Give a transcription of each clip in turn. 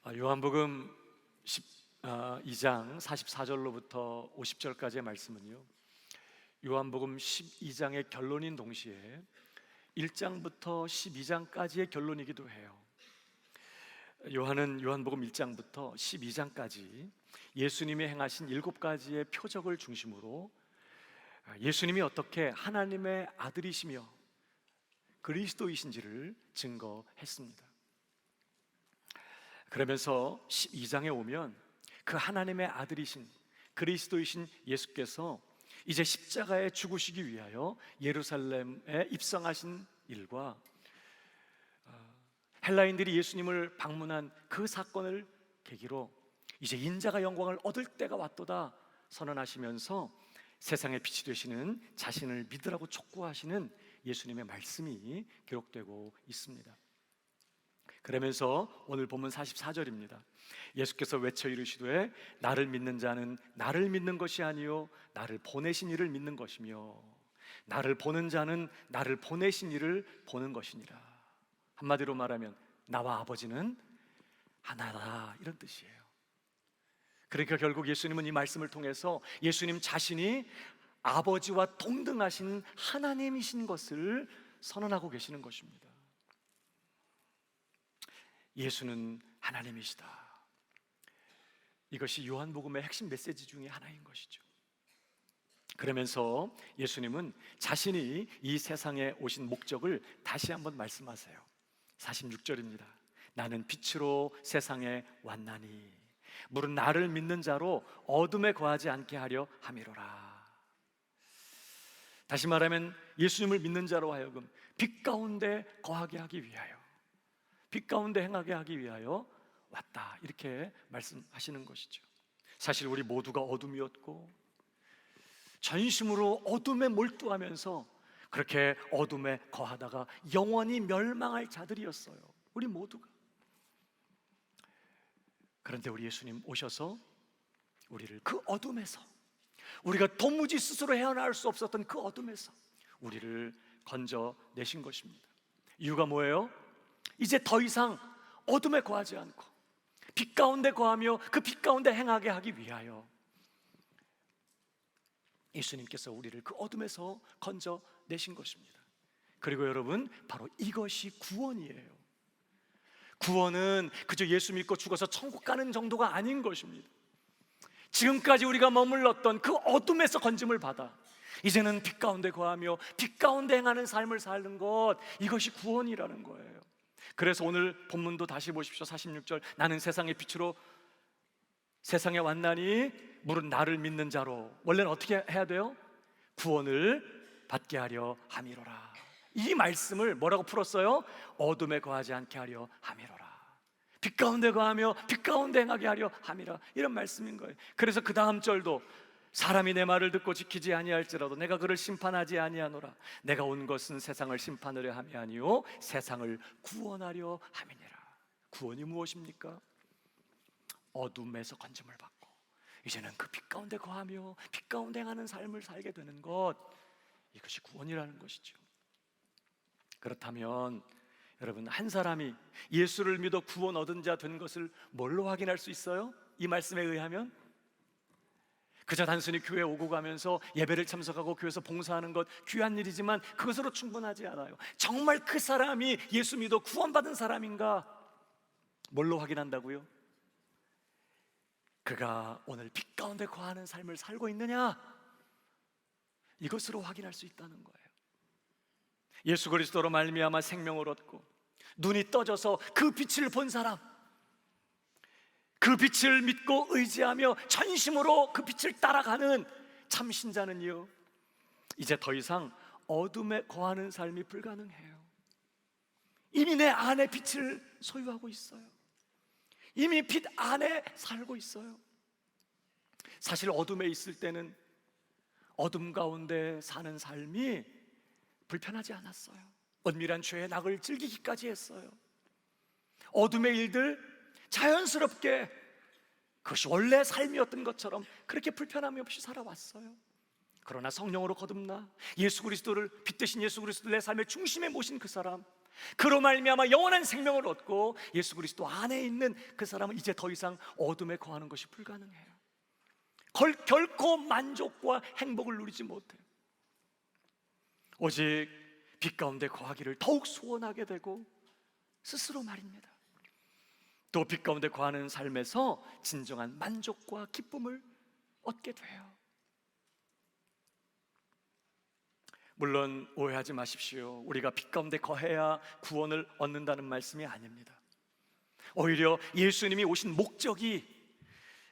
요한복음 2장 44절로부터 50절까지의 말씀은요, 요한복음 12장의 결론인 동시에 1장부터 12장까지의 결론이기도 해요. 요한은 요한복음 1장부터 12장까지 예수님이 행하신 7가지의 표적을 중심으로 예수님이 어떻게 하나님의 아들이시며 그리스도이신지를 증거했습니다. 그러면서 12장에 오면 그 하나님의 아들이신 그리스도이신 예수께서 이제 십자가에 죽으시기 위하여 예루살렘에 입성하신 일과 헬라인들이 예수님을 방문한 그 사건을 계기로 이제 인자가 영광을 얻을 때가 왔도다 선언하시면서 세상의 빛이 되시는 자신을 믿으라고 촉구하시는 예수님의 말씀이 기록되고 있습니다. 그러면서 오늘 본문 44절입니다. 예수께서 외쳐 이르시되 나를 믿는 자는 나를 믿는 것이 아니요 나를 보내신 이를 믿는 것이며 나를 보는 자는 나를 보내신 이를 보는 것이니라. 한마디로 말하면 나와 아버지는 하나다, 이런 뜻이에요. 그러니까 결국 예수님은 이 말씀을 통해서 예수님 자신이 아버지와 동등하신 하나님이신 것을 선언하고 계시는 것입니다. 예수는 하나님이시다. 이것이 요한복음의 핵심 메시지 중에 하나인 것이죠. 그러면서 예수님은 자신이 이 세상에 오신 목적을 다시 한번 말씀하세요. 46절입니다. 나는 빛으로 세상에 왔나니 무릇 나를 믿는 자로 어둠에 거하지 않게 하려 함이로라. 다시 말하면 예수님을 믿는 자로 하여금 빛 가운데 거하게 하기 위하여, 빛 가운데 행하게 하기 위하여 왔다, 이렇게 말씀하시는 것이죠. 사실 우리 모두가 어둠이었고 전심으로 어둠에 몰두하면서 그렇게 어둠에 거하다가 영원히 멸망할 자들이었어요, 우리 모두가. 그런데 우리 예수님 오셔서 우리를 그 어둠에서, 우리가 도무지 스스로 헤어나올 수 없었던 그 어둠에서 우리를 건져내신 것입니다. 이유가 뭐예요? 이제 더 이상 어둠에 거하지 않고 빛 가운데 거하며 그 빛 가운데 행하게 하기 위하여 예수님께서 우리를 그 어둠에서 건져내신 것입니다. 그리고 여러분, 바로 이것이 구원이에요. 구원은 그저 예수 믿고 죽어서 천국 가는 정도가 아닌 것입니다. 지금까지 우리가 머물렀던 그 어둠에서 건짐을 받아 이제는 빛 가운데 거하며 빛 가운데 행하는 삶을 사는 것, 이것이 구원이라는 거예요. 그래서 오늘 본문도 다시 보십시오. 46절, 나는 세상의 빛으로 세상에 왔나니 무릇 나를 믿는 자로, 원래는 어떻게 해야 돼요? 구원을 받게 하려 함이로라. 이 말씀을 뭐라고 풀었어요? 어둠에 거하지 않게 하려 함이로라. 빛 가운데 거하며 빛 가운데 행하게 하려 함이라, 이런 말씀인 거예요. 그래서 그 다음 절도 사람이 내 말을 듣고 지키지 아니할지라도 내가 그를 심판하지 아니하노라. 내가 온 것은 세상을 심판하려 함이 아니요 세상을 구원하려 함이니라. 구원이 무엇입니까? 어둠에서 건짐을 받고 이제는 그 빛 가운데 거하며 빛 가운데 행하는 삶을 살게 되는 것, 이것이 구원이라는 것이죠. 그렇다면 여러분, 한 사람이 예수를 믿어 구원 얻은 자 된 것을 뭘로 확인할 수 있어요? 이 말씀에 의하면 그저 단순히 교회 오고 가면서 예배를 참석하고 교회에서 봉사하는 것 귀한 일이지만 그것으로 충분하지 않아요. 정말 그 사람이 예수 믿어 구원받은 사람인가 뭘로 확인한다고요? 그가 오늘 빛 가운데 거하는 삶을 살고 있느냐, 이것으로 확인할 수 있다는 거예요. 예수 그리스도로 말미암아 생명을 얻고 눈이 떠져서 그 빛을 본 사람, 그 빛을 믿고 의지하며 전심으로 그 빛을 따라가는 참 신자는요, 이제 더 이상 어둠에 거하는 삶이 불가능해요. 이미 내 안에 빛을 소유하고 있어요. 이미 빛 안에 살고 있어요. 사실 어둠에 있을 때는 어둠 가운데 사는 삶이 불편하지 않았어요. 은밀한 죄의 낙을 즐기기까지 했어요. 어둠의 일들 자연스럽게 그것이 원래 삶이었던 것처럼 그렇게 불편함이 없이 살아왔어요. 그러나 성령으로 거듭나 예수 그리스도를, 빛 대신 예수 그리스도를 내 삶의 중심에 모신 그 사람, 그로 말미암아 영원한 생명을 얻고 예수 그리스도 안에 있는 그 사람은 이제 더 이상 어둠에 거하는 것이 불가능해요. 결코 만족과 행복을 누리지 못해요. 오직 빛 가운데 거하기를 더욱 소원하게 되고 스스로 말입니다. 또 빛 가운데 거하는 삶에서 진정한 만족과 기쁨을 얻게 돼요. 물론 오해하지 마십시오. 우리가 빛 가운데 거해야 구원을 얻는다는 말씀이 아닙니다. 오히려 예수님이 오신 목적이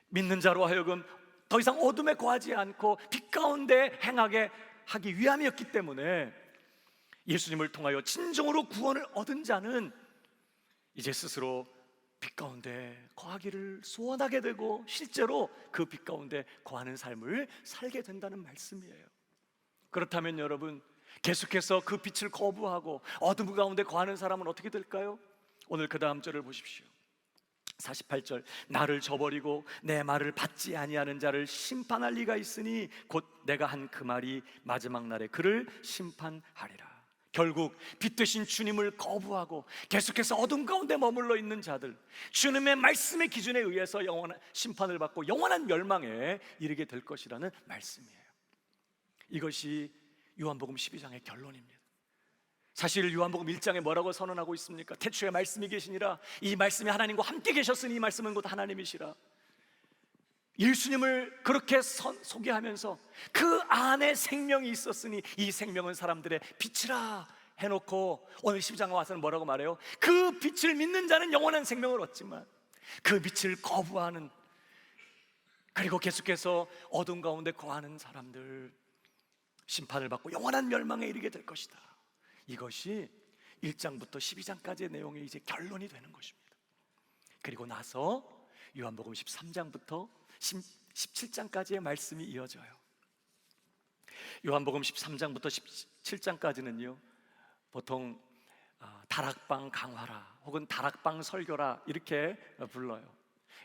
믿는 자로 하여금 더 이상 어둠에 거하지 않고 빛 가운데 행하게 하기 위함이었기 때문에 예수님을 통하여 진정으로 구원을 얻은 자는 이제 스스로 빛 가운데 거하기를 소원하게 되고 실제로 그 빛 가운데 거하는 삶을 살게 된다는 말씀이에요. 그렇다면 여러분, 계속해서 그 빛을 거부하고 어둠 가운데 거하는 사람은 어떻게 될까요? 오늘 그 다음 절을 보십시오. 48절, 나를 저버리고 내 말을 받지 아니하는 자를 심판할 리가 있으니 곧 내가 한 그 말이 마지막 날에 그를 심판하리라. 결국 빛 되신 주님을 거부하고 계속해서 어둠 가운데 머물러 있는 자들, 주님의 말씀의 기준에 의해서 영원한 심판을 받고 영원한 멸망에 이르게 될 것이라는 말씀이에요. 이것이 요한복음 12장의 결론입니다. 사실 요한복음 1장에 뭐라고 선언하고 있습니까? 태초에 말씀이 계시니라, 이 말씀이 하나님과 함께 계셨으니 이 말씀은 곧 하나님이시라. 예수님을 그렇게 소개하면서 그 안에 생명이 있었으니 이 생명은 사람들의 빛이라 해놓고 오늘 10장에 와서는 뭐라고 말해요? 그 빛을 믿는 자는 영원한 생명을 얻지만 그 빛을 거부하는, 그리고 계속해서 어둠 가운데 거하는 사람들 심판을 받고 영원한 멸망에 이르게 될 것이다. 이것이 1장부터 12장까지의 내용의 이제 결론이 되는 것입니다. 그리고 나서 요한복음 13장부터 17장까지의 말씀이 이어져요. 요한복음 13장부터 17장까지는요 보통 다락방 강화라 혹은 다락방 설교라 이렇게 불러요.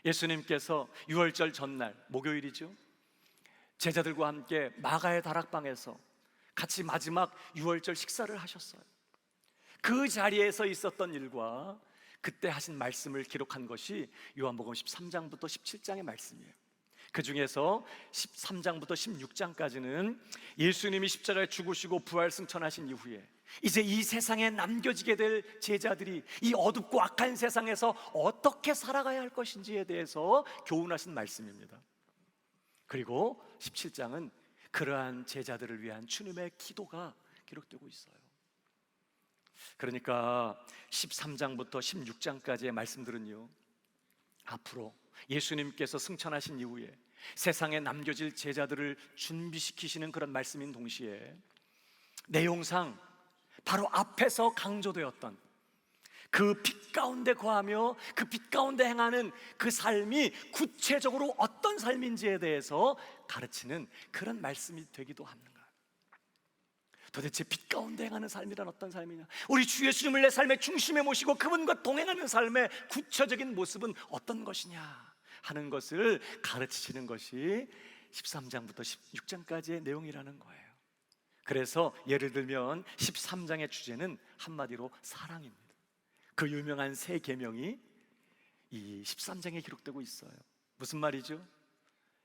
예수님께서 유월절 전날 목요일이죠, 제자들과 함께 마가의 다락방에서 같이 마지막 유월절 식사를 하셨어요. 그 자리에서 있었던 일과 그때 하신 말씀을 기록한 것이 요한복음 13장부터 17장의 말씀이에요. 그 중에서 13장부터 16장까지는 예수님이 십자가에 죽으시고 부활 승천하신 이후에 이제 이 세상에 남겨지게 될 제자들이 이 어둡고 악한 세상에서 어떻게 살아가야 할 것인지에 대해서 교훈하신 말씀입니다. 그리고 17장은 그러한 제자들을 위한 주님의 기도가 기록되고 있어요. 그러니까 13장부터 16장까지의 말씀들은요, 앞으로 예수님께서 승천하신 이후에 세상에 남겨질 제자들을 준비시키시는 그런 말씀인 동시에 내용상 바로 앞에서 강조되었던 그 빛 가운데 거하며 그 빛 가운데 행하는 그 삶이 구체적으로 어떤 삶인지에 대해서 가르치는 그런 말씀이 되기도 합니다. 도대체 빛 가운데 행하는 삶이란 어떤 삶이냐, 우리 주 예수님을 내 삶의 중심에 모시고 그분과 동행하는 삶의 구체적인 모습은 어떤 것이냐 하는 것을 가르치시는 것이 13장부터 16장까지의 내용이라는 거예요. 그래서 예를 들면 13장의 주제는 한마디로 사랑입니다. 그 유명한 세 계명이 이 13장에 기록되고 있어요. 무슨 말이죠?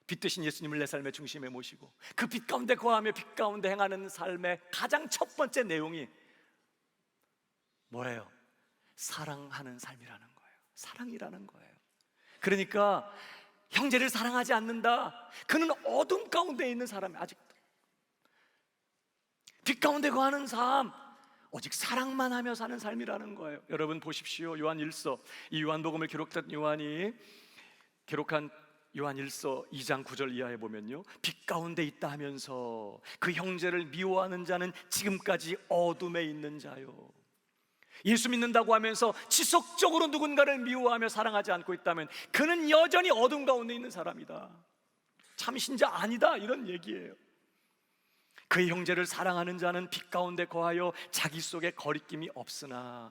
빛 되신 예수님을 내 삶의 중심에 모시고 그 빛 가운데 거하며 빛 가운데 행하는 삶의 가장 첫 번째 내용이 뭐예요? 사랑하는 삶이라는 거예요. 사랑이라는 거예요. 그러니까 형제를 사랑하지 않는다, 그는 어둠 가운데 있는 사람이 아직도. 빛 가운데 거하는 삶, 오직 사랑만 하며 사는 삶이라는 거예요. 여러분 보십시오. 요한 1서, 이 요한복음을 기록한 요한이 기록한 요한 1서 2장 9절 이하에 보면요, 빛 가운데 있다 하면서 그 형제를 미워하는 자는 지금까지 어둠에 있는 자요. 예수 믿는다고 하면서 지속적으로 누군가를 미워하며 사랑하지 않고 있다면 그는 여전히 어둠 가운데 있는 사람이다, 참신자 아니다, 이런 얘기예요. 그의 형제를 사랑하는 자는 빛 가운데 거하여 자기 속에 거리낌이 없으나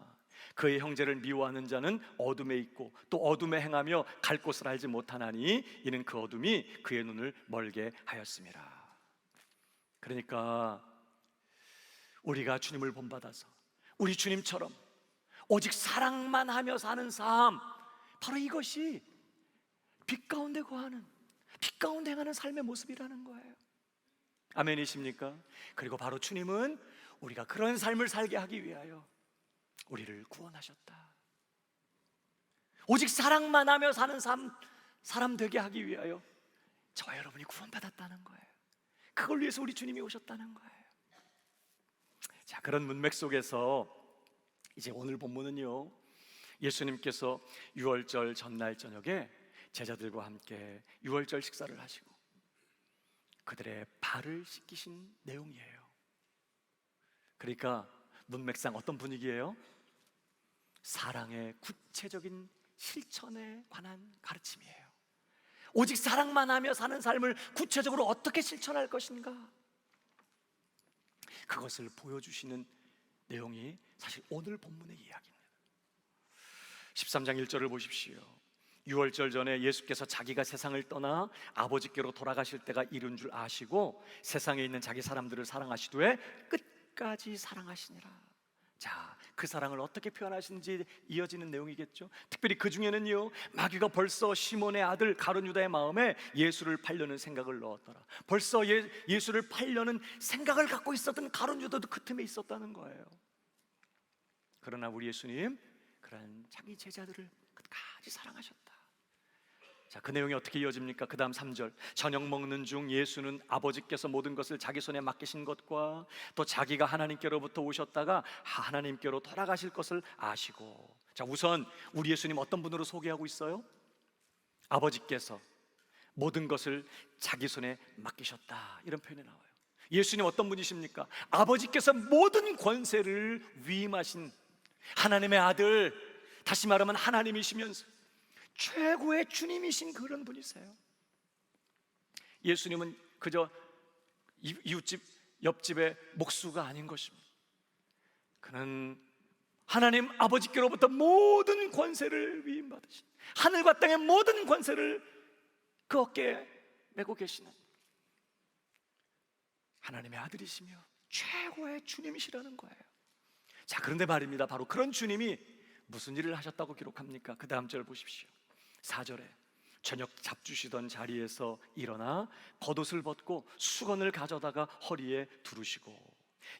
그의 형제를 미워하는 자는 어둠에 있고 또 어둠에 행하며 갈 곳을 알지 못하나니 이는 그 어둠이 그의 눈을 멀게 하였음이라. 그러니까 우리가 주님을 본받아서 우리 주님처럼 오직 사랑만 하며 사는 삶, 바로 이것이 빛 가운데 거하는, 빛 가운데 행하는 삶의 모습이라는 거예요. 아멘이십니까? 그리고 바로 주님은 우리가 그런 삶을 살게 하기 위하여 우리를 구원하셨다. 오직 사랑만 하며 사는 사람 되게 하기 위하여 저와 여러분이 구원받았다는 거예요. 그걸 위해서 우리 주님이 오셨다는 거예요. 자, 그런 문맥 속에서 이제 오늘 본문은요, 예수님께서 유월절 전날 저녁에 제자들과 함께 유월절 식사를 하시고 그들의 발을 씻기신 내용이에요. 그러니까 문맥상 어떤 분위기예요? 사랑의 구체적인 실천에 관한 가르침이에요. 오직 사랑만 하며 사는 삶을 구체적으로 어떻게 실천할 것인가, 그것을 보여주시는 내용이 사실 오늘 본문의 이야기입니다. 13장 1절을 보십시오. 유월절 전에 예수께서 자기가 세상을 떠나 아버지께로 돌아가실 때가 이른 줄 아시고 세상에 있는 자기 사람들을 사랑하시되 끝까지 사랑하시니라. 자, 그 사랑을 어떻게 표현하시는지 이어지는 내용이겠죠. 특별히 그 중에는요, 마귀가 벌써 시몬의 아들 가룟 유다의 마음에 예수를 팔려는 생각을 넣었더라. 벌써 예수를 팔려는 생각을 갖고 있었던 가룟 유다도 그 틈에 있었다는 거예요. 그러나 우리 예수님, 그런 자기 제자들을 끝까지 사랑하셨다. 자, 그 내용이 어떻게 이어집니까? 그 다음 3절, 저녁 먹는 중 예수는 아버지께서 모든 것을 자기 손에 맡기신 것과 또 자기가 하나님께로부터 오셨다가 하나님께로 돌아가실 것을 아시고. 자, 우선 우리 예수님 어떤 분으로 소개하고 있어요? 아버지께서 모든 것을 자기 손에 맡기셨다, 이런 표현이 나와요. 예수님 어떤 분이십니까? 아버지께서 모든 권세를 위임하신 하나님의 아들, 다시 말하면 하나님이시면서 최고의 주님이신 그런 분이세요. 예수님은 그저 이웃집 옆집의 목수가 아닌 것입니다. 그는 하나님 아버지께로부터 모든 권세를 위임받으신, 하늘과 땅의 모든 권세를 그 어깨에 메고 계시는 하나님의 아들이시며 최고의 주님이시라는 거예요. 자, 그런데 말입니다, 바로 그런 주님이 무슨 일을 하셨다고 기록합니까? 그 다음 절 보십시오. 4절에 저녁 잡수시던 자리에서 일어나 겉옷을 벗고 수건을 가져다가 허리에 두르시고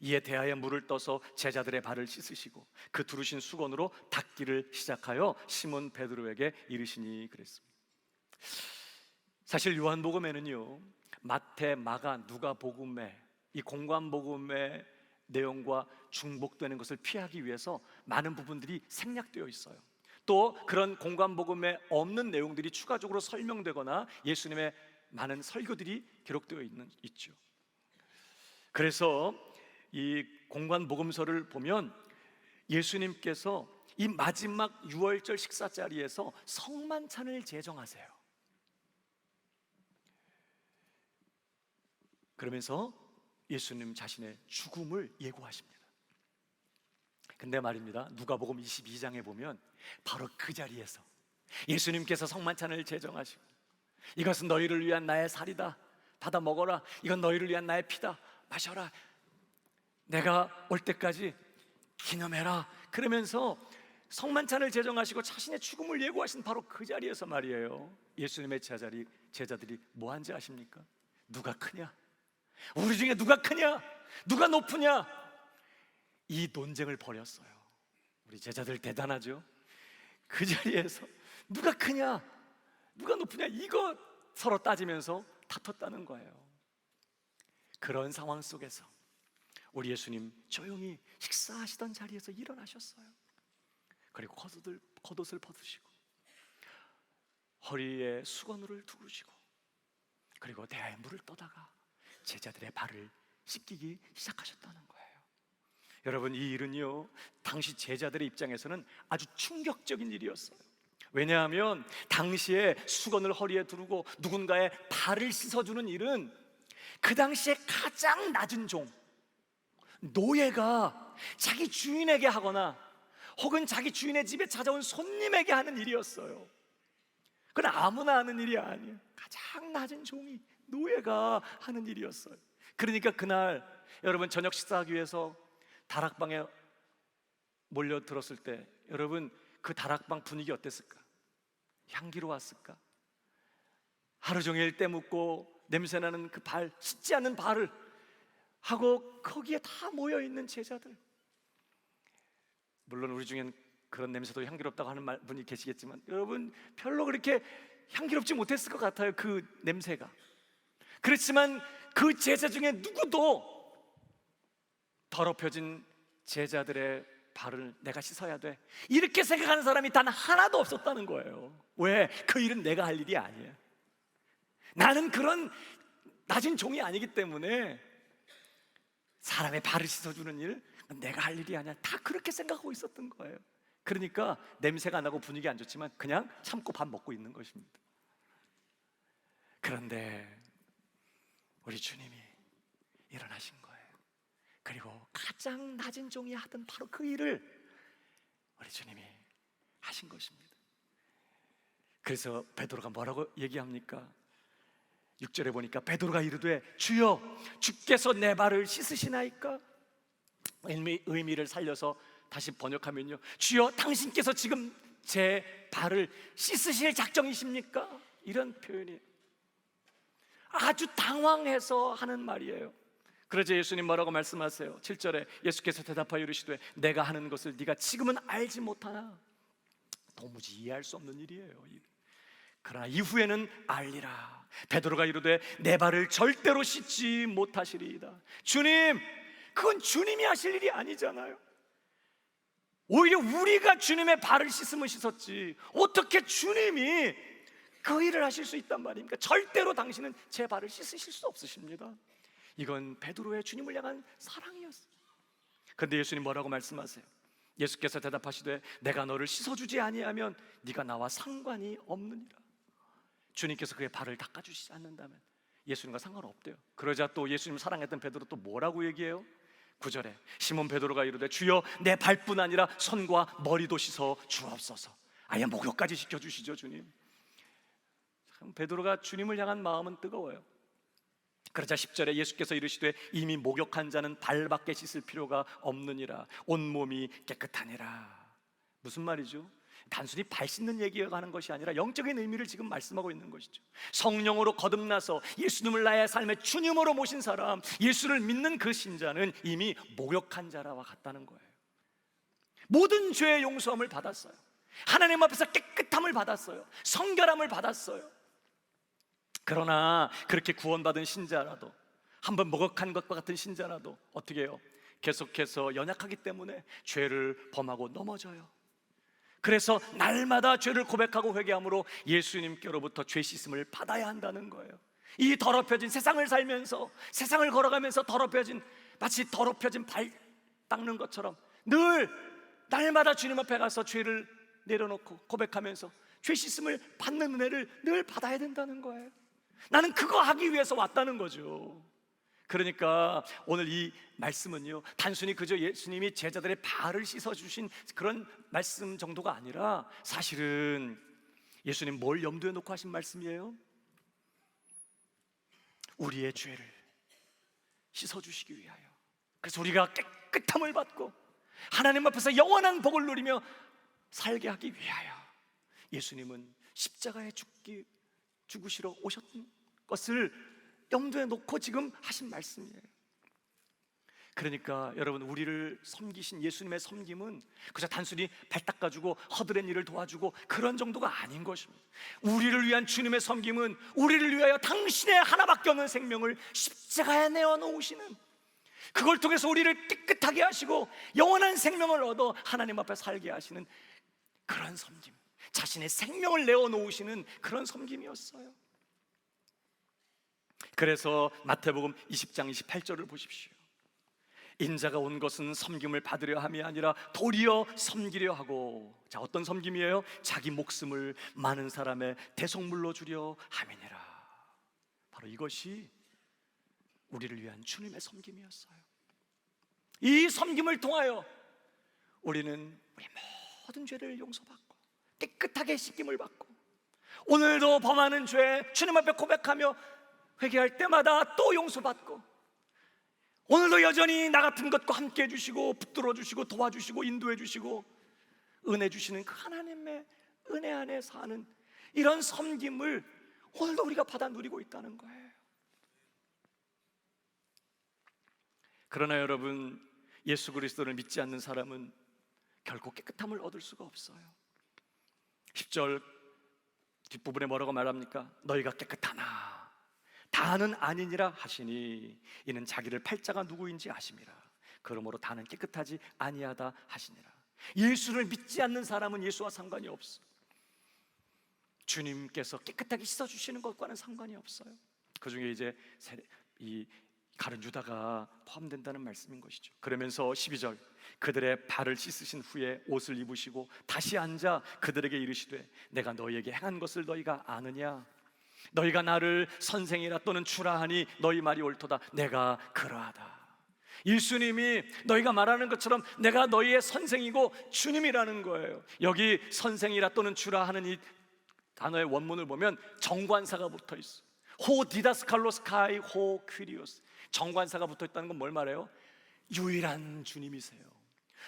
이에 대하여 물을 떠서 제자들의 발을 씻으시고 그 두르신 수건으로 닦기를 시작하여 시몬 베드로에게 이르시니 그랬습니다. 사실 요한복음에는요, 마태, 마가, 누가복음의 이 공관복음의 내용과 중복되는 것을 피하기 위해서 많은 부분들이 생략되어 있어요. 또 그런 공관복음에 없는 내용들이 추가적으로 설명되거나 예수님의 많은 설교들이 기록되어 있죠. 그래서 이 공관복음서를 보면 예수님께서 이 마지막 유월절 식사 자리에서 성만찬을 제정하세요. 그러면서 예수님 자신의 죽음을 예고하십니다. 근데 말입니다, 누가복음 22장에 보면 바로 그 자리에서 예수님께서 성만찬을 제정하시고 이것은 너희를 위한 나의 살이다, 받아 먹어라, 이건 너희를 위한 나의 피다, 마셔라, 내가 올 때까지 기념해라, 그러면서 성만찬을 제정하시고 자신의 죽음을 예고하신 바로 그 자리에서 말이에요, 예수님의 제자들이 뭐 한지 아십니까? 누가 크냐? 우리 중에 누가 크냐? 누가 높으냐? 이 논쟁을 벌였어요. 우리 제자들 대단하죠? 그 자리에서 누가 크냐, 누가 높으냐, 이거 서로 따지면서 다퉜다는 거예요. 그런 상황 속에서 우리 예수님 조용히 식사하시던 자리에서 일어나셨어요. 그리고 겉옷을 벗으시고 허리에 수건을 두르시고 그리고 대야에 물을 떠다가 제자들의 발을 씻기기 시작하셨다는 거예요. 여러분, 이 일은요, 당시 제자들의 입장에서는 아주 충격적인 일이었어요. 왜냐하면 당시에 수건을 허리에 두르고 누군가의 발을 씻어주는 일은 그 당시에 가장 낮은 종, 노예가 자기 주인에게 하거나 혹은 자기 주인의 집에 찾아온 손님에게 하는 일이었어요. 그건 아무나 하는 일이 아니에요. 가장 낮은 종이, 노예가 하는 일이었어요. 그러니까 그날 여러분 저녁 식사하기 위해서 다락방에 몰려들었을 때 여러분 그 다락방 분위기 어땠을까? 향기로웠을까? 하루 종일 때 묻고 냄새나는 그 발, 씻지 않는 발을 하고 거기에 다 모여있는 제자들. 물론 우리 중엔 그런 냄새도 향기롭다고 하는 분이 계시겠지만 여러분 별로 그렇게 향기롭지 못했을 것 같아요, 그 냄새가. 그렇지만 그 제자 중에 누구도 더럽혀진 제자들의 발을 내가 씻어야 돼 이렇게 생각하는 사람이 단 하나도 없었다는 거예요. 왜? 그 일은 내가 할 일이 아니야. 나는 그런 낮은 종이 아니기 때문에 사람의 발을 씻어주는 일 내가 할 일이 아니야. 다 그렇게 생각하고 있었던 거예요. 그러니까 냄새가 안 나고 분위기 안 좋지만 그냥 참고 밥 먹고 있는 것입니다. 그런데 우리 주님이 일어나신 거예요. 그리고 가장 낮은 종이 하던 바로 그 일을 우리 주님이 하신 것입니다. 그래서 베드로가 뭐라고 얘기합니까? 6절에 보니까 베드로가 이르되 주여 주께서 내 발을 씻으시나이까? 의미를 살려서 다시 번역하면요, 주여 당신께서 지금 제 발을 씻으실 작정이십니까? 이런 표현이 아주 당황해서 하는 말이에요. 그러자 예수님 뭐라고 말씀하세요? 7절에 예수께서 대답하여 이르시되 내가 하는 것을 네가 지금은 알지 못하나. 도무지 이해할 수 없는 일이에요. 그러나 이후에는 알리라. 베드로가 이르되 내 발을 절대로 씻지 못하시리이다. 주님, 그건 주님이 하실 일이 아니잖아요. 오히려 우리가 주님의 발을 씻으면 씻었지 어떻게 주님이 그 일을 하실 수 있단 말입니까? 절대로 당신은 제 발을 씻으실 수 없으십니다. 이건 베드로의 주님을 향한 사랑이었어요. 그런데 예수님 뭐라고 말씀하세요? 예수께서 대답하시되 내가 너를 씻어주지 아니하면 네가 나와 상관이 없느니라. 주님께서 그의 발을 닦아주시지 않는다면 예수님과 상관없대요. 그러자 또 예수님 사랑했던 베드로 또 뭐라고 얘기해요? 9절에 시몬 베드로가 이르되 주여 내 발뿐 아니라 손과 머리도 씻어 주옵소서. 아예 목욕까지 시켜주시죠 주님. 참 베드로가 주님을 향한 마음은 뜨거워요. 그러자 10절에 예수께서 이르시되 이미 목욕한 자는 발밖에 씻을 필요가 없느니라. 온몸이 깨끗하니라. 무슨 말이죠? 단순히 발 씻는 얘기가 하는 것이 아니라 영적인 의미를 지금 말씀하고 있는 것이죠. 성령으로 거듭나서 예수님을 나의 삶의 주님으로 모신 사람, 예수를 믿는 그 신자는 이미 목욕한 자라와 같다는 거예요. 모든 죄의 용서함을 받았어요. 하나님 앞에서 깨끗함을 받았어요. 성결함을 받았어요. 그러나 그렇게 구원받은 신자라도, 한번 목욕한 것과 같은 신자라도 어떻게 해요? 계속해서 연약하기 때문에 죄를 범하고 넘어져요. 그래서 날마다 죄를 고백하고 회개함으로 예수님께로부터 죄 씻음을 받아야 한다는 거예요. 이 더럽혀진 세상을 살면서, 세상을 걸어가면서 더럽혀진, 마치 더럽혀진 발 닦는 것처럼 늘 날마다 주님 앞에 가서 죄를 내려놓고 고백하면서 죄 씻음을 받는 은혜를 늘 받아야 된다는 거예요. 나는 그거 하기 위해서 왔다는 거죠. 그러니까 오늘 이 말씀은요, 단순히 그저 예수님이 제자들의 발을 씻어주신 그런 말씀 정도가 아니라 사실은 예수님 뭘 염두에 놓고 하신 말씀이에요? 우리의 죄를 씻어주시기 위하여, 그래서 우리가 깨끗함을 받고 하나님 앞에서 영원한 복을 누리며 살게 하기 위하여 예수님은 십자가에 죽으시러 오셨던 것을 염두에 놓고 지금 하신 말씀이에요. 그러니까 여러분, 우리를 섬기신 예수님의 섬김은 그저 단순히 발 닦아주고 허드렛 일을 도와주고 그런 정도가 아닌 것입니다. 우리를 위한 주님의 섬김은 우리를 위하여 당신의 하나밖에 없는 생명을 십자가에 내어놓으시는, 그걸 통해서 우리를 깨끗하게 하시고 영원한 생명을 얻어 하나님 앞에 살게 하시는 그런 섬김, 자신의 생명을 내어놓으시는 그런 섬김이었어요. 그래서 마태복음 20장 28절을 보십시오. 인자가 온 것은 섬김을 받으려 함이 아니라 도리어 섬기려 하고. 자, 어떤 섬김이에요? 자기 목숨을 많은 사람의 대속물로 주려 함이니라. 바로 이것이 우리를 위한 주님의 섬김이었어요. 이 섬김을 통하여 우리는 우리 모든 죄를 용서받고 깨끗하게 씻김을 받고, 오늘도 범하는 죄 주님 앞에 고백하며 회개할 때마다 또 용서받고, 오늘도 여전히 나 같은 것과 함께 해주시고 붙들어 주시고 도와주시고 인도해 주시고 은혜 주시는 그 하나님의 은혜 안에 사는 이런 섬김을 오늘도 우리가 받아 누리고 있다는 거예요. 그러나 여러분, 예수 그리스도를 믿지 않는 사람은 결코 깨끗함을 얻을 수가 없어요. 10절 뒷부분에 뭐라고 말합니까? 너희가 깨끗하나 다는 아니니라 하시니 이는 자기를 팔자가 누구인지 아심이라. 그러므로 다는 깨끗하지 아니하다 하시니라. 예수를 믿지 않는 사람은 예수와 상관이 없어. 주님께서 깨끗하게 씻어주시는 것과는 상관이 없어요. 그 중에 이제 이 가룟 유다가 포함된다는 말씀인 것이죠. 그러면서 12절 그들의 발을 씻으신 후에 옷을 입으시고 다시 앉아 그들에게 이르시되 내가 너희에게 행한 것을 너희가 아느냐? 너희가 나를 선생이라 또는 주라 하니 너희 말이 옳도다. 내가 그러하다. 예수님이 너희가 말하는 것처럼 내가 너희의 선생이고 주님이라는 거예요. 여기 선생이라 또는 주라 하는 이 단어의 원문을 보면 정관사가 붙어 있어. 호 디다스칼로스 카이 호 퀴리오스. 정관사가 붙어 있다는 건 뭘 말해요? 유일한 주님이세요.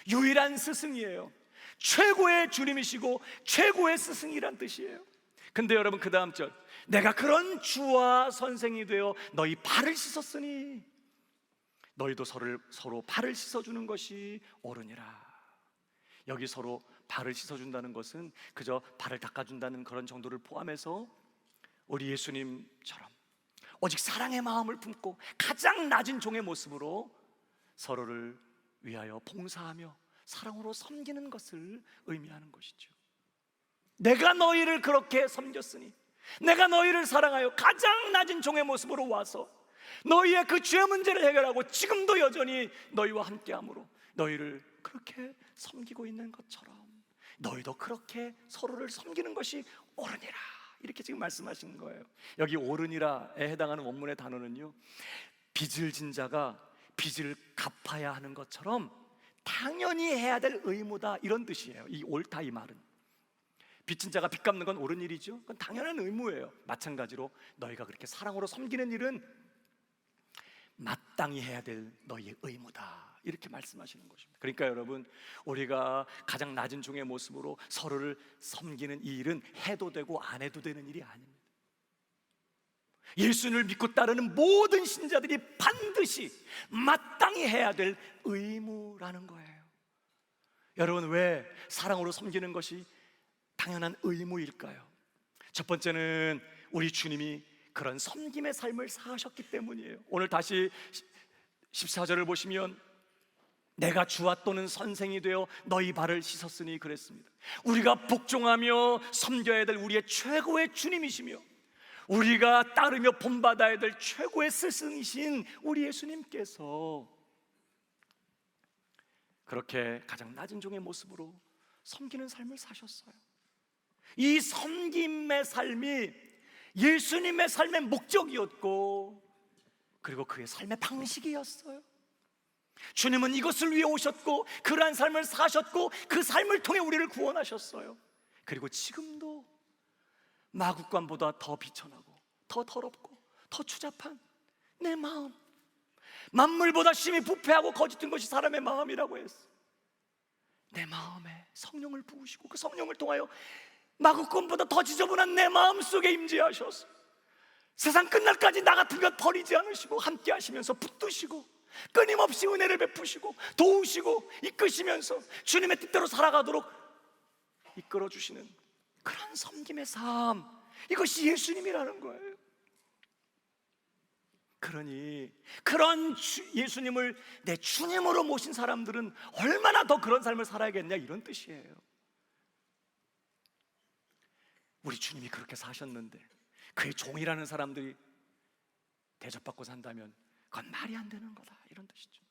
유일한 스승이에요. 최고의 주님이시고 최고의 스승이란 뜻이에요. 근데 여러분 그 다음 절 내가 그런 주와 선생이 되어 너희 발을 씻었으니 너희도 서로 발을 씻어주는 것이 옳으니라. 여기 서로 발을 씻어준다는 것은 그저 발을 닦아준다는 그런 정도를 포함해서 우리 예수님처럼 오직 사랑의 마음을 품고 가장 낮은 종의 모습으로 서로를 위하여 봉사하며 사랑으로 섬기는 것을 의미하는 것이죠. 내가 너희를 그렇게 섬겼으니 내가 너희를 사랑하여 가장 낮은 종의 모습으로 와서 너희의 그 죄 문제를 해결하고 지금도 여전히 너희와 함께함으로 너희를 그렇게 섬기고 있는 것처럼 너희도 그렇게 서로를 섬기는 것이 옳으니라. 이렇게 지금 말씀하시는 거예요. 여기 옳으니라에 해당하는 원문의 단어는요, 빚을 진 자가 빚을 갚아야 하는 것처럼 당연히 해야 될 의무다, 이런 뜻이에요. 이 옳다 이 말은 빚진 자가 빚 갚는 건 옳은 일이죠. 그건 당연한 의무예요. 마찬가지로 너희가 그렇게 사랑으로 섬기는 일은 마땅히 해야 될 너희의 의무다, 이렇게 말씀하시는 것입니다. 그러니까 여러분, 우리가 가장 낮은 종의 모습으로 서로를 섬기는 이 일은 해도 되고 안 해도 되는 일이 아닙니다. 예수님을 믿고 따르는 모든 신자들이 반드시 마땅히 해야 될 의무라는 거예요. 여러분, 왜 사랑으로 섬기는 것이 당연한 의무일까요? 첫 번째는 우리 주님이 그런 섬김의 삶을 사셨기 때문이에요. 오늘 다시 14절을 보시면 내가 주와 또는 선생이 되어 너희 발을 씻었으니 그랬습니다. 우리가 복종하며 섬겨야 될 우리의 최고의 주님이시며 우리가 따르며 본받아야 될 최고의 스승이신 우리 예수님께서 그렇게 가장 낮은 종의 모습으로 섬기는 삶을 사셨어요. 이 섬김의 삶이 예수님의 삶의 목적이었고 그리고 그의 삶의 방식이었어요. 주님은 이것을 위해 오셨고 그러한 삶을 사셨고 그 삶을 통해 우리를 구원하셨어요. 그리고 지금도 마국간보다 더 비천하고 더 더럽고 더 추잡한 내 마음, 만물보다 심히 부패하고 거짓된 것이 사람의 마음이라고 했어. 내 마음에 성령을 부으시고 그 성령을 통하여 마국간보다 더 지저분한 내 마음 속에 임재하셔서 세상 끝날까지 나 같은 것 버리지 않으시고 함께 하시면서 붙드시고 끊임없이 은혜를 베푸시고 도우시고 이끄시면서 주님의 뜻대로 살아가도록 이끌어주시는 그런 섬김의 삶, 이것이 예수님이라는 거예요. 그러니 그런 예수님을 내 주님으로 모신 사람들은 얼마나 더 그런 삶을 살아야겠냐, 이런 뜻이에요. 우리 주님이 그렇게 사셨는데 그의 종이라는 사람들이 대접받고 산다면 그건 말이 안 되는 거다, 이런 뜻이죠.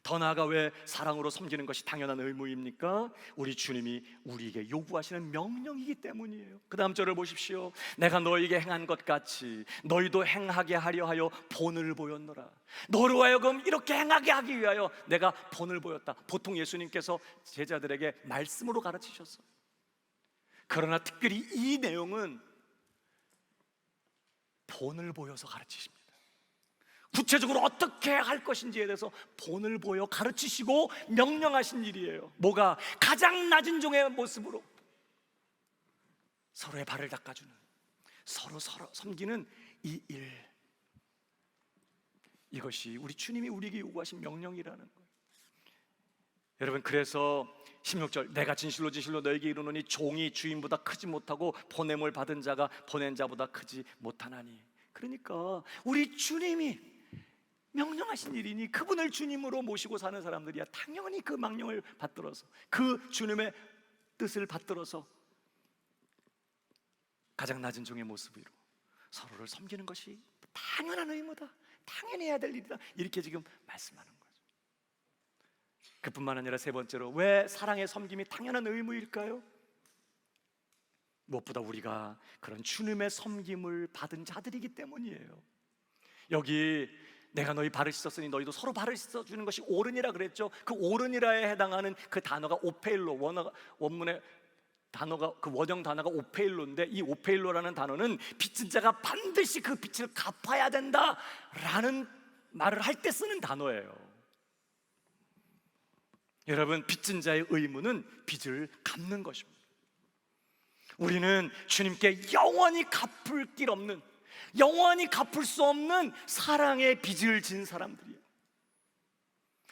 더 나아가 왜 사랑으로 섬기는 것이 당연한 의무입니까? 우리 주님이 우리에게 요구하시는 명령이기 때문이에요. 그 다음 절을 보십시오. 내가 너희에게 행한 것 같이 너희도 행하게 하려 하여 본을 보였노라. 너로 하여금 이렇게 행하게 하기 위하여 내가 본을 보였다. 보통 예수님께서 제자들에게 말씀으로 가르치셨어요. 그러나 특별히 이 내용은 본을 보여서 가르치십니다. 구체적으로 어떻게 할 것인지에 대해서 본을 보여 가르치시고 명령하신 일이에요. 뭐가? 가장 낮은 종의 모습으로 서로의 발을 닦아주는, 서로 섬기는 이 일, 이것이 우리 주님이 우리에게 요구하신 명령이라는 거예요. 여러분, 그래서 16절, 내가 진실로 너에게 이르노니 종이 주인보다 크지 못하고 보냄을 받은 자가 보낸 자보다 크지 못하나니. 그러니까 우리 주님이 명령하신 일이니 그분을 주님으로 모시고 사는 사람들이야 당연히 그 명령을 받들어서, 그 주님의 뜻을 받들어서 가장 낮은 종의 모습으로 서로를 섬기는 것이 당연한 의무다, 당연히 해야 될 일이다, 이렇게 지금 말씀하는 거죠. 그뿐만 아니라 세 번째로, 왜 사랑의 섬김이 당연한 의무일까요? 무엇보다 우리가 그런 주님의 섬김을 받은 자들이기 때문이에요. 여기 내가 너희 발을 씻었으니 너희도 서로 발을 씻어주는 것이 옳으니라 그랬죠. 그 옳으니라에 해당하는 그 단어가 오페일로, 원문의 단어가, 그 원형 단어가 오페일로인데, 이 오페일로라는 단어는 빚진 자가 반드시 그 빚을 갚아야 된다라는 말을 할 때 쓰는 단어예요. 여러분, 빚진 자의 의무는 빚을 갚는 것입니다. 우리는 주님께 영원히 갚을 길 없는, 영원히 갚을 수 없는 사랑의 빚을 진 사람들이에요.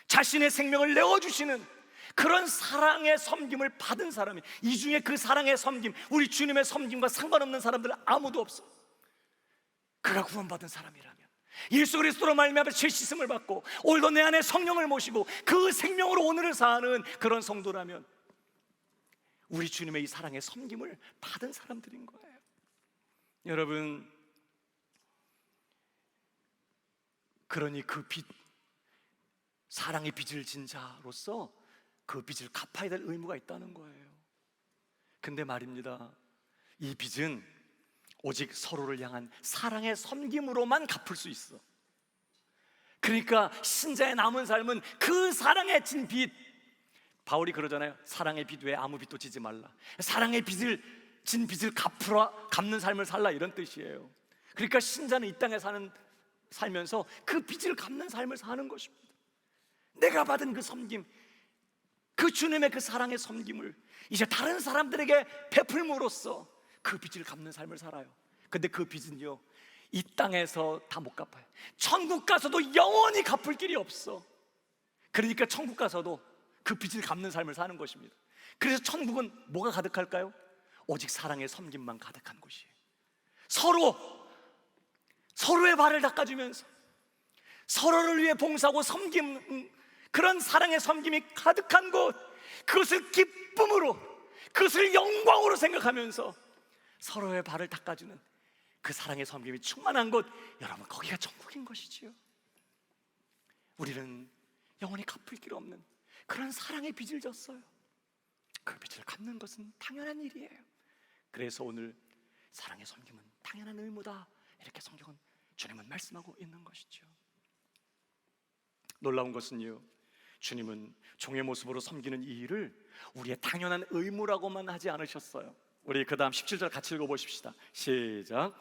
자신의 생명을 내어주시는 그런 사랑의 섬김을 받은 사람이, 이 중에 그 사랑의 섬김, 우리 주님의 섬김과 상관없는 사람들은 아무도 없어. 그가 구원받은 사람이라면, 예수 그리스도로 말미암아 죄 씻음을 받고 오늘도 내 안에 성령을 모시고 그 생명으로 오늘을 사는 그런 성도라면 우리 주님의 이 사랑의 섬김을 받은 사람들인 거예요. 여러분, 그러니 그 빚, 사랑의 빚을 진 자로서 그 빚을 갚아야 될 의무가 있다는 거예요. 근데 말입니다, 이 빚은 오직 서로를 향한 사랑의 섬김으로만 갚을 수 있어. 그러니까 신자의 남은 삶은 그 사랑에 진 빚, 바울이 그러잖아요. 사랑의 빚 외에 아무 빚도 지지 말라. 사랑의 빚을 진 빚을 갚는 삶을 살라, 이런 뜻이에요. 그러니까 신자는 이 땅에 살면서 그 빚을 갚는 삶을 사는 것입니다. 내가 받은 그 섬김, 그 주님의 그 사랑의 섬김을 이제 다른 사람들에게 베풀므로써 그 빚을 갚는 삶을 살아요. 근데 그 빚은요, 이 땅에서 다 못 갚아요. 천국 가서도 영원히 갚을 길이 없어. 그러니까 천국 가서도 그 빚을 갚는 삶을 사는 것입니다. 그래서 천국은 뭐가 가득할까요? 오직 사랑의 섬김만 가득한 곳이에요. 서로의 발을 닦아주면서 서로를 위해 봉사하고 섬김, 그런 사랑의 섬김이 가득한 곳, 그것을 기쁨으로, 그것을 영광으로 생각하면서 서로의 발을 닦아주는 그 사랑의 섬김이 충만한 곳, 여러분, 거기가 천국인 것이지요. 우리는 영원히 갚을 길 없는 그런 사랑의 빚을 졌어요. 그 빚을 갚는 것은 당연한 일이에요. 그래서 오늘 사랑의 섬김은 당연한 의무다, 이렇게 성경은, 주님은 말씀하고 있는 것이죠. 놀라운 것은요, 주님은 종의 모습으로 섬기는 이 일을 우리의 당연한 의무라고만 하지 않으셨어요. 우리 그 다음 17절 같이 읽어보십시다. 시작.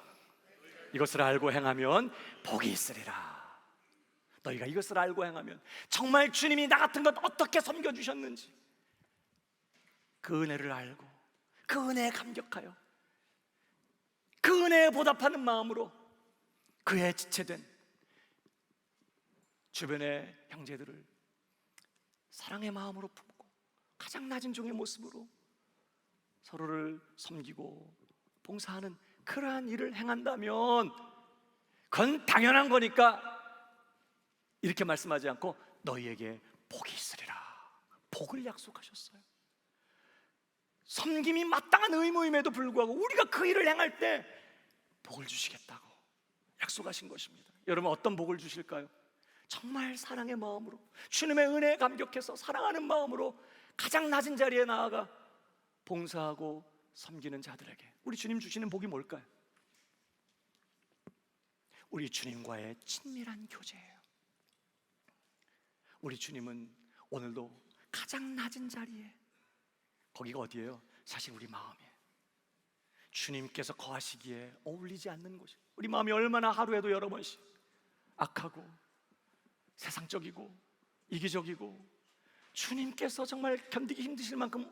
이것을 알고 행하면 복이 있으리라. 너희가 이것을 알고 행하면, 정말 주님이 나 같은 것 어떻게 섬겨주셨는지 그 은혜를 알고 그 은혜에 감격하여 그 은혜에 보답하는 마음으로 그의 지체된 주변의 형제들을 사랑의 마음으로 품고 가장 낮은 종의 모습으로 서로를 섬기고 봉사하는 그러한 일을 행한다면 그건 당연한 거니까 이렇게 말씀하지 않고 너희에게 복이 있으리라, 복을 약속하셨어요. 섬김이 마땅한 의무임에도 불구하고 우리가 그 일을 행할 때 복을 주시겠다고 약속하신 것입니다. 여러분, 어떤 복을 주실까요? 정말 사랑의 마음으로, 주님의 은혜에 감격해서 사랑하는 마음으로 가장 낮은 자리에 나아가 봉사하고 섬기는 자들에게 우리 주님 주시는 복이 뭘까요? 우리 주님과의 친밀한 교제예요. 우리 주님은 오늘도 가장 낮은 자리에, 거기가 어디예요? 사실 우리 마음이에요. 주님께서 거하시기에 어울리지 않는 곳이에요. 우리 마음이 얼마나 하루에도 여러 번씩 악하고 세상적이고 이기적이고 주님께서 정말 견디기 힘드실 만큼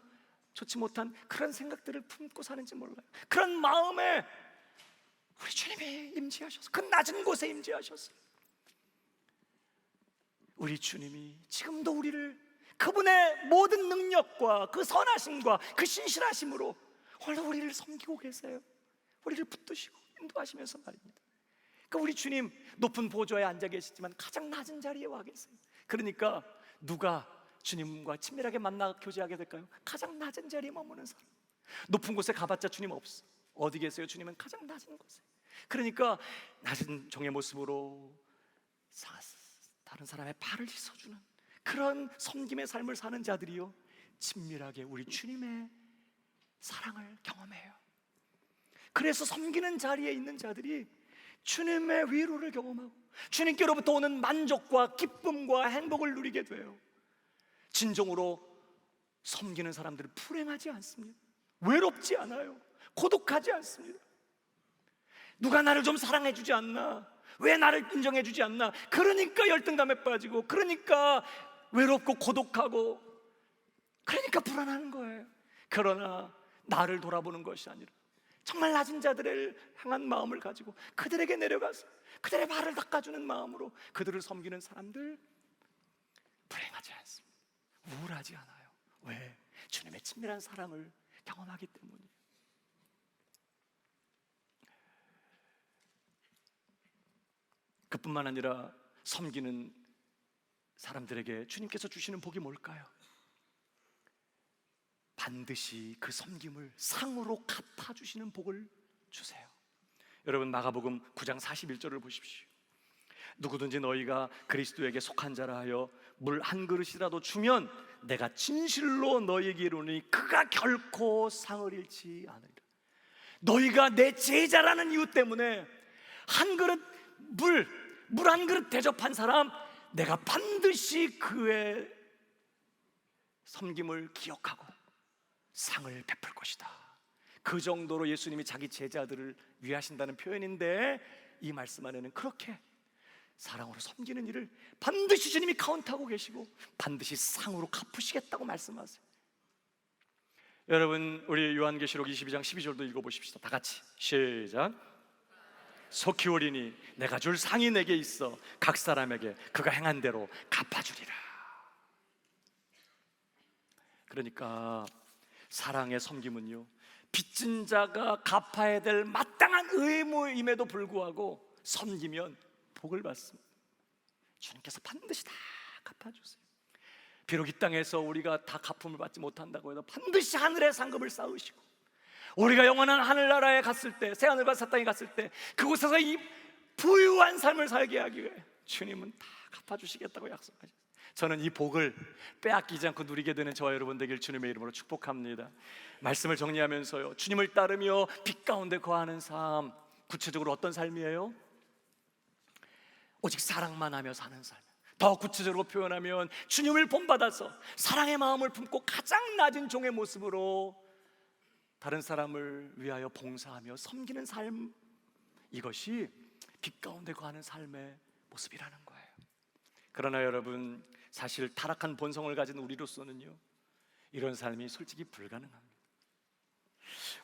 좋지 못한 그런 생각들을 품고 사는지 몰라요. 그런 마음에 우리 주님이 임재하셔서 그 낮은 곳에 임재하셔서 우리 주님이 지금도 우리를 그분의 모든 능력과 그 선하심과 그 신실하심으로 오늘 우리를 섬기고 계세요. 우리를 붙드시고 인도하시면서 말입니다. 그러니까 우리 주님 높은 보좌에 앉아 계시지만 가장 낮은 자리에 와 계세요. 그러니까 누가 주님과 친밀하게 만나 교제하게 될까요? 가장 낮은 자리에 머무는 사람. 높은 곳에 가봤자 주님 없어. 어디 계세요? 주님은 가장 낮은 곳에. 그러니까 낮은 종의 모습으로 다른 사람의 발을 씻어주는 그런 섬김의 삶을 사는 자들이요, 친밀하게 우리 주님의 사랑을 경험해요. 그래서 섬기는 자리에 있는 자들이 주님의 위로를 경험하고 주님께로부터 오는 만족과 기쁨과 행복을 누리게 돼요. 진정으로 섬기는 사람들은 불행하지 않습니다. 외롭지 않아요. 고독하지 않습니다. 누가 나를 좀 사랑해주지 않나? 왜 나를 인정해주지 않나? 그러니까 열등감에 빠지고, 그러니까 외롭고 고독하고, 그러니까 불안한 거예요. 그러나 나를 돌아보는 것이 아니라 정말 낮은 자들을 향한 마음을 가지고 그들에게 내려가서 그들의 발을 닦아주는 마음으로 그들을 섬기는 사람들 불행하지 않습니다. 우울하지 않아요. 왜? 주님의 친밀한 사랑을 경험하기 때문이에요. 그뿐만 아니라 섬기는 사람들에게 주님께서 주시는 복이 뭘까요? 반드시 그 섬김을 상으로 갚아주시는 복을 주세요. 여러분, 마가복음 9장 41절을 보십시오. 누구든지 너희가 그리스도에게 속한 자라 하여 물 한 그릇이라도 주면 내가 진실로 너희에게 이르노니 그가 결코 상을 잃지 않으리라. 너희가 내 제자라는 이유 때문에 한 그릇 물 한 그릇 대접한 사람, 내가 반드시 그의 섬김을 기억하고 상을 베풀 것이다. 그 정도로 예수님이 자기 제자들을 위하신다는 표현인데, 이 말씀 안에는 그렇게 사랑으로 섬기는 일을 반드시 주님이 카운트하고 계시고 반드시 상으로 갚으시겠다고 말씀하세요. 여러분, 우리 요한계시록 22장 12절도 읽어보십시다. 다 같이 시작. 속히 오리니 내가 줄 상이 내게 있어 각 사람에게 그가 행한 대로 갚아주리라. 그러니까 사랑의 섬김은요, 빚진 자가 갚아야 될 마땅한 의무임에도 불구하고 섬기면 복을 받습니다. 주님께서 반드시 다 갚아주세요. 비록 이 땅에서 우리가 다 갚음을 받지 못한다고 해도 반드시 하늘의 상급을 쌓으시고, 우리가 영원한 하늘나라에 갔을 때, 새하늘과 새 땅에 갔을 때 그곳에서 이 부유한 삶을 살게 하기 위해 주님은 다 갚아주시겠다고 약속하셨어요. 저는 이 복을 빼앗기지 않고 누리게 되는 저와 여러분 되길 주님의 이름으로 축복합니다. 말씀을 정리하면서요, 주님을 따르며 빛 가운데 거하는 삶, 구체적으로 어떤 삶이에요? 오직 사랑만 하며 사는 삶. 더 구체적으로 표현하면 주님을 본받아서 사랑의 마음을 품고 가장 낮은 종의 모습으로 다른 사람을 위하여 봉사하며 섬기는 삶, 이것이 빛 가운데 거하는 삶의 모습이라는 거예요. 그러나 여러분, 사실 타락한 본성을 가진 우리로서는요, 이런 삶이 솔직히 불가능합니다.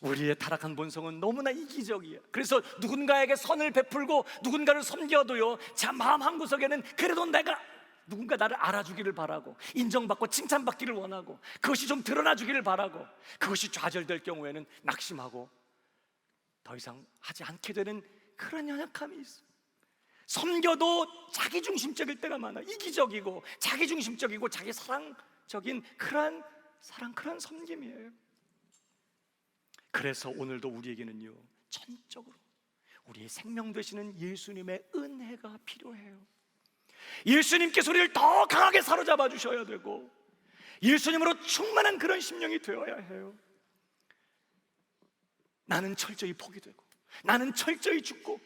우리의 타락한 본성은 너무나 이기적이에요. 그래서 누군가에게 선을 베풀고 누군가를 섬겨도요, 제 마음 한구석에는 그래도 내가 누군가 나를 알아주기를 바라고 인정받고 칭찬받기를 원하고 그것이 좀 드러나주기를 바라고, 그것이 좌절될 경우에는 낙심하고 더 이상 하지 않게 되는 그런 연약함이 있어요. 섬겨도 자기중심적일 때가 많아요. 이기적이고 자기중심적이고 자기 사랑적인 그런 사랑, 그런 섬김이에요. 그래서 오늘도 우리에게는요, 전적으로 우리의 생명 되시는 예수님의 은혜가 필요해요. 예수님께서 우리를 더 강하게 사로잡아 주셔야 되고 예수님으로 충만한 그런 심령이 되어야 해요. 나는 철저히 포기되고 나는 철저히 죽고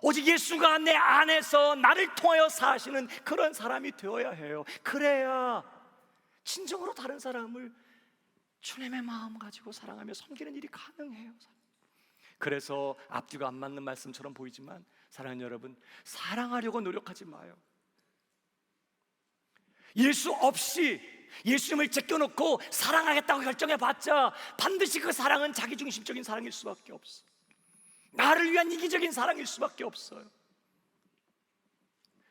오직 예수가 내 안에서 나를 통하여 사시는 그런 사람이 되어야 해요. 그래야 진정으로 다른 사람을 주님의 마음 가지고 사랑하며 섬기는 일이 가능해요. 그래서 앞뒤가 안 맞는 말씀처럼 보이지만 사랑하는 여러분, 사랑하려고 노력하지 마요. 예수 없이 예수님을 제껴놓고 사랑하겠다고 결정해봤자 반드시 그 사랑은 자기중심적인 사랑일 수밖에 없어. 나를 위한 이기적인 사랑일 수밖에 없어요.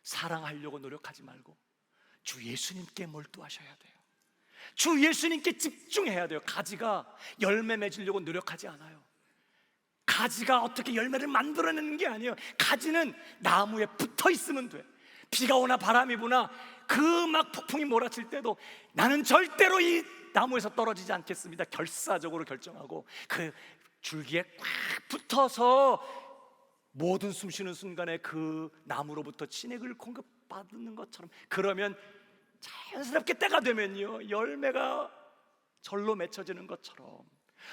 사랑하려고 노력하지 말고 주 예수님께 몰두하셔야 돼요. 주 예수님께 집중해야 돼요. 가지가 열매 맺으려고 노력하지 않아요. 가지가 어떻게 열매를 만들어내는 게 아니에요. 가지는 나무에 붙어 있으면 돼. 비가 오나 바람이 부나 그 막 폭풍이 몰아칠 때도 나는 절대로 이 나무에서 떨어지지 않겠습니다. 결사적으로 결정하고 그 줄기에 꽉 붙어서 모든 숨쉬는 순간에 그 나무로부터 진액을 공급받는 것처럼, 그러면 자연스럽게 때가 되면요 열매가 절로 맺혀지는 것처럼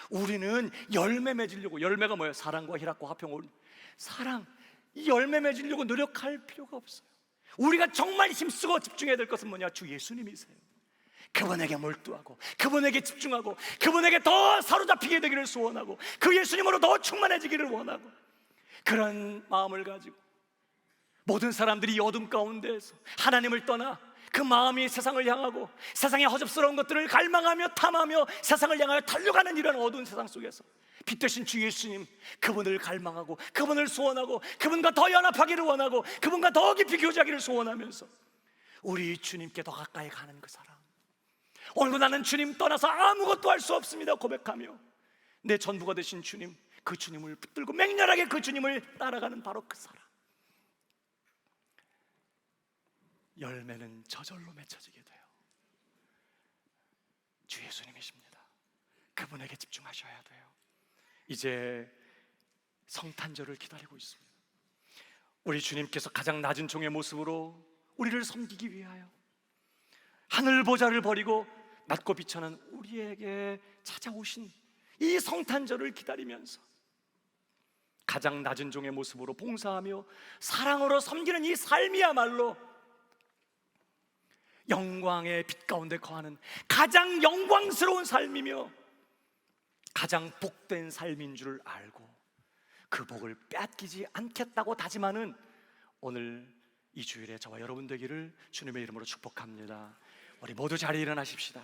우리는 열매 맺으려고, 열매가 뭐예요? 사랑과 희락과 화평, 사랑, 이 열매 맺으려고 노력할 필요가 없어요. 우리가 정말 힘쓰고 집중해야 될 것은 뭐냐? 주 예수님이세요. 그분에게 몰두하고 그분에게 집중하고 그분에게 더 사로잡히게 되기를 소원하고 그 예수님으로 더 충만해지기를 원하고, 그런 마음을 가지고 모든 사람들이 이 어둠 가운데에서 하나님을 떠나 그 마음이 세상을 향하고 세상의 허접스러운 것들을 갈망하며 탐하며 세상을 향하여 달려가는 이런 어두운 세상 속에서 빛 되신 주 예수님, 그분을 갈망하고 그분을 소원하고 그분과 더 연합하기를 원하고 그분과 더 깊이 교제하기를 소원하면서 우리 주님께 더 가까이 가는 그 사람, 오늘도 나는 주님 떠나서 아무것도 할 수 없습니다 고백하며 내 전부가 되신 주님, 그 주님을 붙들고 맹렬하게 그 주님을 따라가는 바로 그 사람, 열매는 저절로 맺혀지게 돼요. 주 예수님이십니다. 그분에게 집중하셔야 돼요. 이제 성탄절을 기다리고 있습니다. 우리 주님께서 가장 낮은 종의 모습으로 우리를 섬기기 위하여 하늘 보좌를 버리고 낮고 비천한 우리에게 찾아오신 이 성탄절을 기다리면서 가장 낮은 종의 모습으로 봉사하며 사랑으로 섬기는 이 삶이야말로 영광의 빛 가운데 거하는 가장 영광스러운 삶이며 가장 복된 삶인 줄 알고 그 복을 빼앗기지 않겠다고 다짐하는 오늘 이 주일에 저와 여러분 되기를 주님의 이름으로 축복합니다. 우리 모두 자리에 일어나십시다.